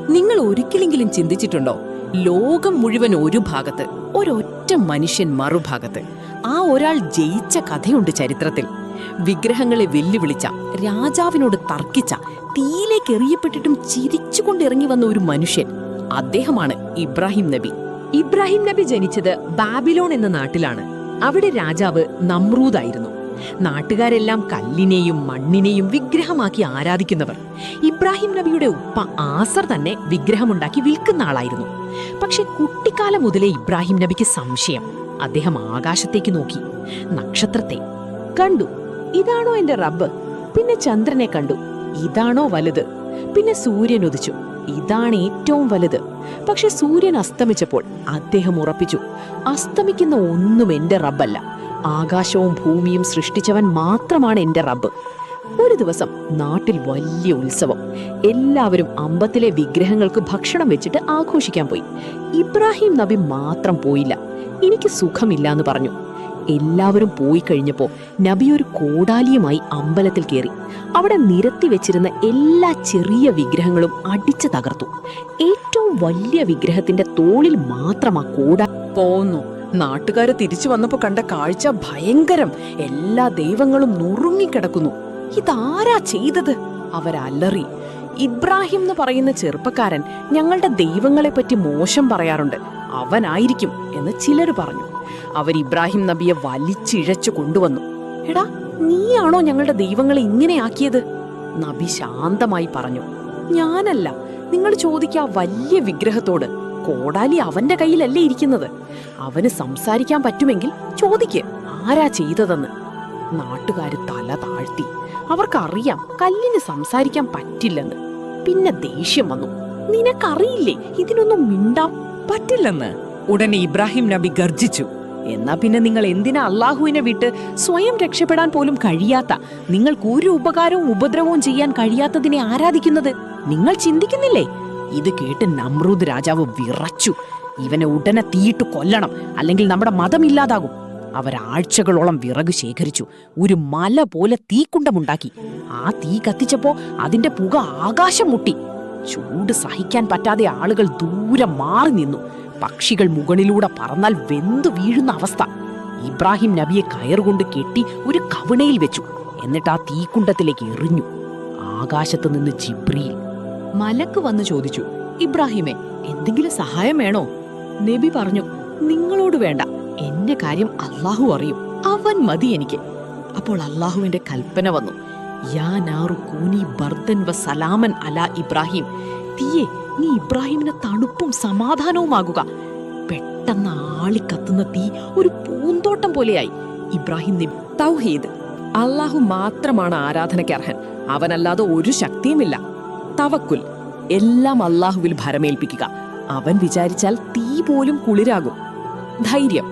നിങ്ങൾ ഒരിക്കലെങ്കിലും ചിന്തിച്ചിട്ടുണ്ടോ, ലോകം മുഴുവൻ ഒരു ഭാഗത്ത്, ഒരൊറ്റ മനുഷ്യൻ മറുഭാഗത്ത്. ആ ഒരാൾ ജയിച്ച കഥയുണ്ട് ചരിത്രത്തിൽ. വിഗ്രഹങ്ങളെ വെല്ലുവിളിച്ച, രാജാവിനോട് തർക്കിച്ച, തീയിലേക്ക് എറിയപ്പെട്ടിട്ടും ചിരിച്ചുകൊണ്ട് ഇറങ്ങി വന്ന ഒരു മനുഷ്യൻ. അദ്ദേഹമാണ് ഇബ്രാഹിം നബി. ഇബ്രാഹിം നബി ജനിച്ചത് ബാബിലോൺ എന്ന നാട്ടിലാണ്. അവിടെ രാജാവ് നമ്രൂദായിരുന്നു. നാട്ടുകാരെല്ലാം കല്ലിനെയും മണ്ണിനെയും വിഗ്രഹമാക്കി ആരാധിക്കുന്നവർ. ഇബ്രാഹിം നബിയുടെ ഉപ്പ ആസർ തന്നെ വിഗ്രഹമുണ്ടാക്കി വിൽക്കുന്ന ആളായിരുന്നു. പക്ഷെ കുട്ടിക്കാലം മുതലേ ഇബ്രാഹിം നബിക്ക് സംശയം. അദ്ദേഹം ആകാശത്തേക്ക് നോക്കി, നക്ഷത്രത്തെ കണ്ടു. ഇതാണോ എന്റെ റബ്ബ്? പിന്നെ ചന്ദ്രനെ കണ്ടു. ഇതാണോ വലുത്? പിന്നെ സൂര്യൻ ഉദിച്ചു. ഇതാണ് ഏറ്റവും വലുത്. പക്ഷെ സൂര്യൻ അസ്തമിച്ചപ്പോൾ അദ്ദേഹം ഉറപ്പിച്ചു, അസ്തമിക്കുന്ന ഒന്നും എന്റെ റബ്ബല്ല. ആകാശവും ഭൂമിയും സൃഷ്ടിച്ചവൻ മാത്രമാണ് എന്റെ റബ്ബ്. ഒരു ദിവസം നാട്ടിൽ വലിയ ഉത്സവം. എല്ലാവരും അമ്പത്തിലെ വിഗ്രഹങ്ങൾക്ക് ഭക്ഷണം വെച്ചിട്ട് ആഘോഷിക്കാൻ പോയി. ഇബ്രാഹിം നബി മാത്രം പോയില്ല. എനിക്ക് സുഖമില്ലാന്ന് പറഞ്ഞു. എല്ലാവരും പോയി കഴിഞ്ഞപ്പോ നബി ഒരു കോടാലിയുമായി അമ്പലത്തിൽ കയറി. അവിടെ നിരത്തി വെച്ചിരുന്ന എല്ലാ ചെറിയ വിഗ്രഹങ്ങളും അടിച്ചു തകർത്തു. ഏറ്റവും വലിയ വിഗ്രഹത്തിന്റെ തോളിൽ മാത്രം ആ പോന്നു. നാട്ടുകാര് തിരിച്ചു വന്നപ്പോ കണ്ട കാഴ്ച ഭയങ്കരം. എല്ലാ ദൈവങ്ങളും നുറുങ്ങിക്കിടക്കുന്നു. ഇതാരാ ചെയ്തത്? അവരല്ലറി. ഇബ്രാഹിം എന്ന് പറയുന്ന ചെറുപ്പക്കാരൻ ഞങ്ങളുടെ ദൈവങ്ങളെപ്പറ്റി മോശം പറയാറുണ്ട്, അവനായിരിക്കും എന്ന് ചിലര് പറഞ്ഞു. അവർ ഇബ്രാഹിം നബിയെ വലിച്ചിഴച്ചു കൊണ്ടുവന്നു. എടാ, നീയാണോ ഞങ്ങളുടെ ദൈവങ്ങളെ ഇങ്ങനെയാക്കിയത്? നബി ശാന്തമായി പറഞ്ഞു, ഞാനല്ല. നിങ്ങൾ ചോദിക്കാ വലിയ വിഗ്രഹത്തോട്. കോടാലി അവന്റെ കയ്യിലല്ലേ ഇരിക്കുന്നത്. അവന് സംസാരിക്കാൻ പറ്റുമെങ്കിൽ ചോദിക്ക്, ആരാ ചെയ്തതെന്ന്. നാട്ടുകാര് തല താഴ്ത്തി. അവർക്കറിയാം കല്ലിന് സംസാരിക്കാൻ പറ്റില്ലെന്ന്. പിന്നെ ദേഷ്യം വന്നു. നിനക്കറിയില്ലേ ഇതിനൊന്നും മിണ്ടാൻ പറ്റില്ലെന്ന്? ഉടനെ ഇബ്രാഹിം നബി ഗർജിച്ചു. എന്നാ പിന്നെ നിങ്ങൾ എന്തിനാ അള്ളാഹുവിനെ വിട്ട് സ്വയം രക്ഷപ്പെടാൻ പോലും കഴിയാത്ത, നിങ്ങൾക്ക് ഒരു ഉപകാരവും ഉപദ്രവവും ചെയ്യാൻ കഴിയാത്തതിനെ ആരാധിക്കുന്നത്? നിങ്ങൾ ചിന്തിക്കുന്നില്ലേ? ഇത് കേട്ട് നമ്രൂദ് രാജാവ് വിറച്ചു. ഇവനെ ഉടനെ തീയിട്ട് കൊല്ലണം, അല്ലെങ്കിൽ നമ്മുടെ മതമില്ലാതാകും. അവരാഴ്ചകളോളം വിറക് ശേഖരിച്ചു. ഒരു മല പോലെ തീക്കുണ്ടമുണ്ടാക്കി. ആ തീ കത്തിച്ചപ്പോ അതിന്റെ പുക ആകാശം മുട്ടി. ചൂട് സഹിക്കാൻ പറ്റാതെ ആളുകൾ ദൂരെ മാറി നിന്നു. പക്ഷികൾ മുകളിലൂടെ പറന്നാൽ വെന്തു വീഴുന്ന അവസ്ഥ. ഇബ്രാഹിം നബിയെ കയറുകൊണ്ട് കെട്ടി ഒരു കവിണയിൽ വെച്ചു. എന്നിട്ട് ആ തീക്കുണ്ടത്തിലേക്ക് എറിഞ്ഞു. ആകാശത്ത് നിന്ന് ജിബ്രീൽ മലക്ക് വന്നു ചോദിച്ചു, ഇബ്രാഹിമെ, എന്തെങ്കിലും സഹായം വേണോ? നബി പറഞ്ഞു, നിങ്ങളോട് വേണ്ട, എന്റെ കാര്യം അള്ളാഹു അറിയും, അവൻ മതി എനിക്ക്. അപ്പോൾ അള്ളാഹുവിന്റെ കൽപ്പന വന്നു, യാ നാറു കൂനി ബർദൻ വ സലാമൻ അലാ ഇബ്രാഹിം. തീയെ, നീ ഇബ്രാഹിമിന് തണുപ്പും സമാധാനവുമാകുക. പെട്ടെന്ന് ആളിക്കത്തുന്ന തീ ഒരു പൂന്തോട്ടം പോലെയായി. ഇബ്രാഹിം നബി തൗഹീദ്, അള്ളാഹു മാത്രമാണ് ആരാധനയ്ക്ക് അർഹൻ, അവനല്ലാതെ ഒരു ശക്തിയുമില്ല. തവക്കുൽ, എല്ലാം അള്ളാഹുവിൽ ഭരമേൽപ്പിക്കുക. അവൻ വിചാരിച്ചാൽ തീ പോലും കുളിരാകും. ധൈര്യം,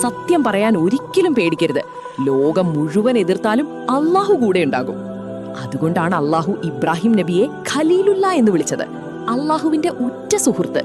സത്യം പറയാൻ ഒരിക്കലും പേടിക്കരുത്. ലോകം മുഴുവൻ എതിർത്താലും അള്ളാഹു കൂടെ ഉണ്ടാകും. അതുകൊണ്ടാണ് അള്ളാഹു ഇബ്രാഹിം നബിയെ ഖലീലുല്ല എന്ന് വിളിച്ചത്, അള്ളാഹുവിന്റെ ഉറ്റ സുഹൃത്ത്.